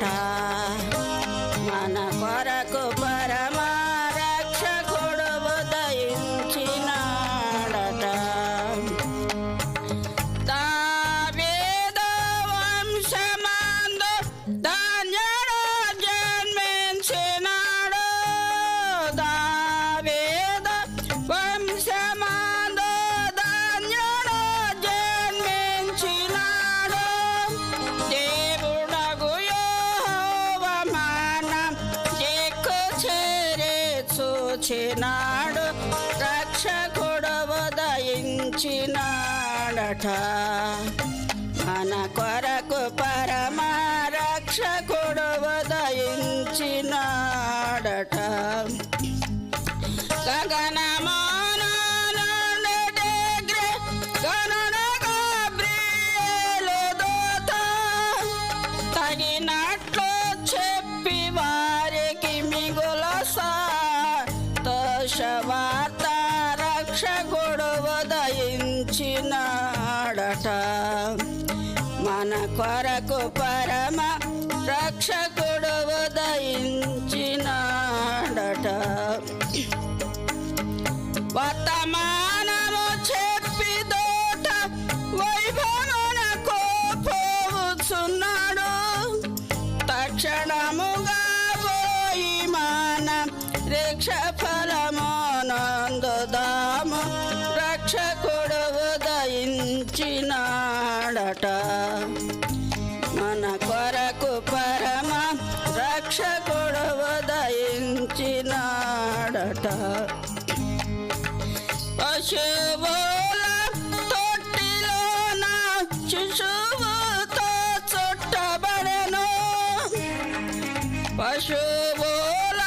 నాడట మన కొరకు పరమ రక్షకుడు ఉదయించినాడట. దావీదు వంశమందు ధన్యుడు జన్మించినాడు. దావీదు వంశమందు ధన్యుడు జన్మించినాడు. దేవుడగు యెహోవా మన దిక్కు చేరి చూచినాడు. రక్షకుడు ఉదయించినాడట మన కొరకు పరమ రక్షకుడు ఉదయించినాడట. గగనమున నుండి దిగి గనుడు గబ్రియేలు దూత తగినట్లు చెప్పి వారికి మిగుల సంతోషవార్త రక్షకుడు ఉదయించినాడట మన కొరకు పరమ రక్షకుడు ఉదయించినాడట. వర్తమానము చెప్పి దూత వైభవమునకు పోవుచున్నాడు. తక్షణముగా పోయి మన రక్ష ఫలమునందుదాము. రక్షకుడు ఉదయించినాడట మన కొరకు పరమ రక్షకుడు ఉదయించినాడట. పశువుల తొట్టిలోన శిశువుతో చుట్టబడెను. పశువుల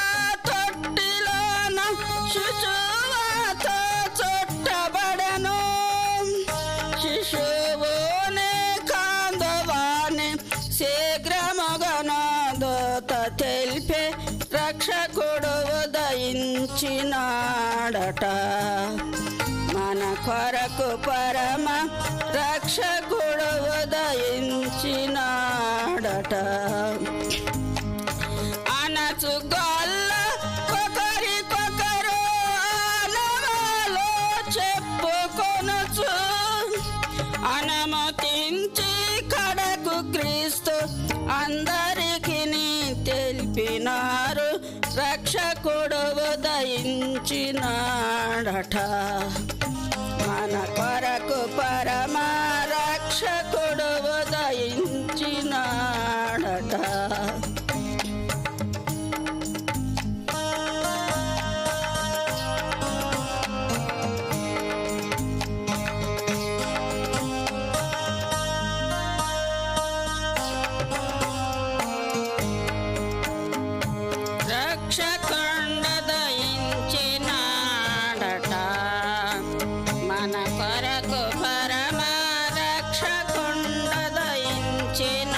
తొట్టిలోన శిశువుతో చుట్టబడెను. శిశువుని కాందువాని శీఘ్రముగను దూత తెలిపే రక్షకుడు ఉదయించినాడట మన కొరకు పరమ రక్షకుడు ఉదయించినాడట. అనచుగొల్ల ఒకరికొకరు అనుమానాలు చెప్పుకొనుచు అనుమతించి కడకు క్రీస్తు అందరికి తెలిపినారు. రక్షకుడు ఉదయించినాడట మన కొరకు పరమ రక్షకుడు ఉదయించినాడట. రక్షకుడు ఉదయించినాడట మన కొరకు పరమ రక్షకుడు ఉదయించినాడట.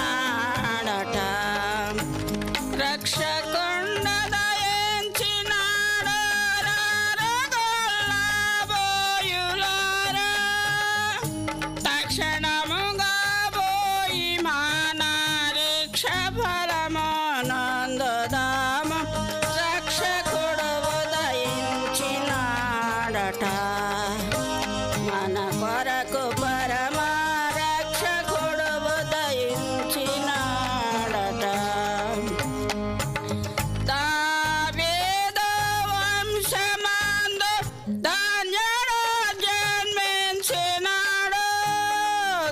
రక్షకుడు ఉదయించినాడు రారగొల్లబోయులారా. తక్షణముగా పోయి మన రక్ష ఫలమునందుదాము. రక్షకుడు ఉదయించినాడట మన కొరకు పరమ రక్షకుడు ఉదయించినాడట. దావీదు వంశమందు ధన్యుడు జన్మించినాడు.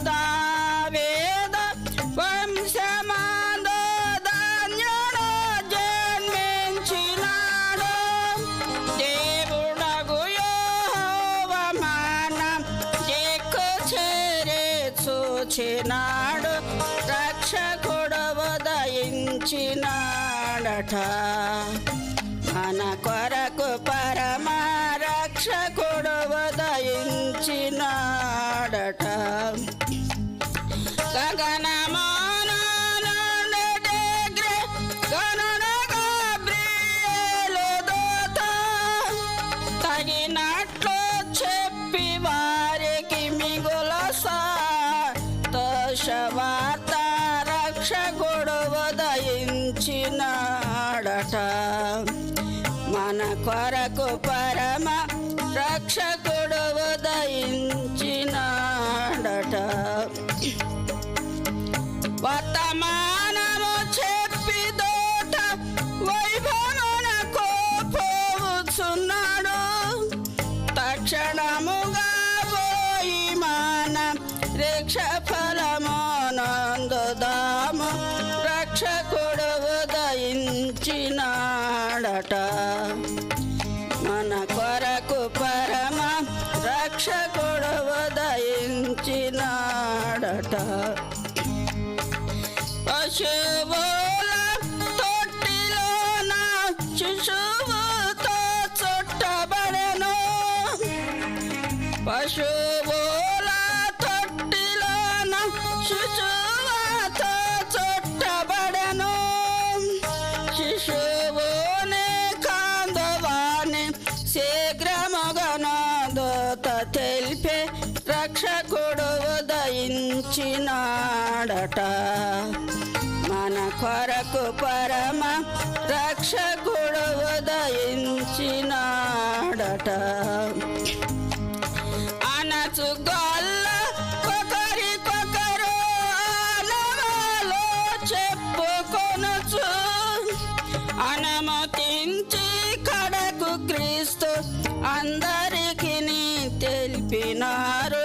దావీదు వంశమందు ధన్యుడు జన్మించినాడు. దేవుడగు యెహోవా మన దిక్కు చేరి చూచినాడు. రక్షకుడు ఉదయించినాడట మన కొరకు పరమ రక్షకుడు ఉదయించినాడట. గగనమున నుండి దిగి గనుడు గబ్రియేలు దూత తగినట్లు చెప్పి వారికి మిగుల సంతోషవార్త రక్షకుడు ఉదయించినాడట కొరకు పరమ రక్షకుడు ఉదయించినాడట. వర్తమానము చెప్పి దోట వైభవమునకు పోవుచున్నాడు. తక్షణముగా పోయి మన రక్ష ఫలమునందుదాము. రక్షకుడు ఉదయించినాడట. మన కొరకు పరమ రక్షకుడు ఉదయించినాడట. పశువుల తొట్టిలోన శిశువుతో చుట్టబడెను. పశువుల తొట్టిలోన శిశువుతో చుట్టబడెను. శిశువుని కాందువాని శీఘ్రముగను దూత తెలిపే రక్షకుడు ఉదయించినాడట. మన కొరకు పరమ రక్షకుడు ఉదయించినాడట. అనచుగొల్ల ఒకరికొకరు ఆనవాలు చెప్పుకొనుచు అనుమతించి కడకు క్రీస్తు అందరికి తెలిపినారు.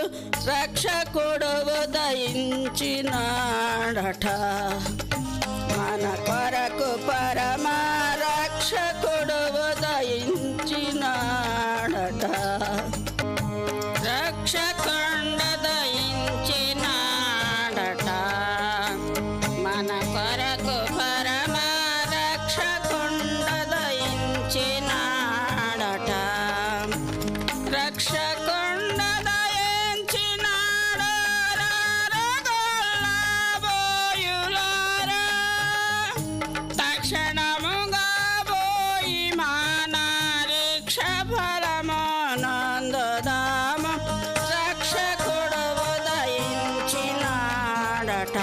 రక్షకుడు ఉదయించినాడట. మన కొరకు పరమ రక్షకుడు ఉదయించినాడట. రక్షకుండదయించినాడట. మన కొరకు పరమ రక్షకుండదయించినాడట. రక్షకుండదయించినాడు రారగొల్లబోయులారా. తక్షణముగా పోయి మన రక్ష ఫలమునందుదాము. రక్షకుడు ఉదయించినాడట.